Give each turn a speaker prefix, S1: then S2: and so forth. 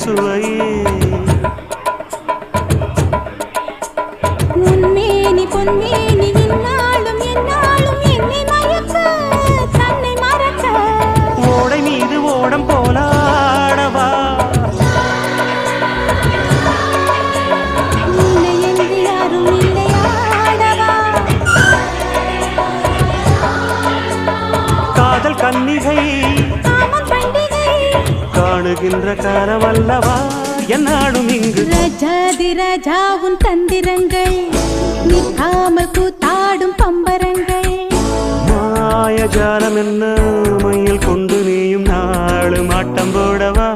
S1: சுவையே
S2: உன்மேனி பொன்மேனி இந்நாளும் எந்நாளும் என்னை மயக்க தன்னை மறக்க
S1: ஓடை மீது ஓடம் போலாடவா
S2: உன்னை என்று யாரும் இல்லையாடவா
S1: காதல் கன்னிகை
S2: காமம் பண்டிகை
S1: காணுகின்ற காலமல்லவா என்னாடும் இங்கு
S2: ரஜாதி ராஜா உன் தந்திரங்கள் நிற்காமல் கூத்தாடும் பம்பரங்கள்
S1: மாயஜாலம் என்ன மையில் கொண்டு நீயும் நாளும் ஆட்டம் போடவா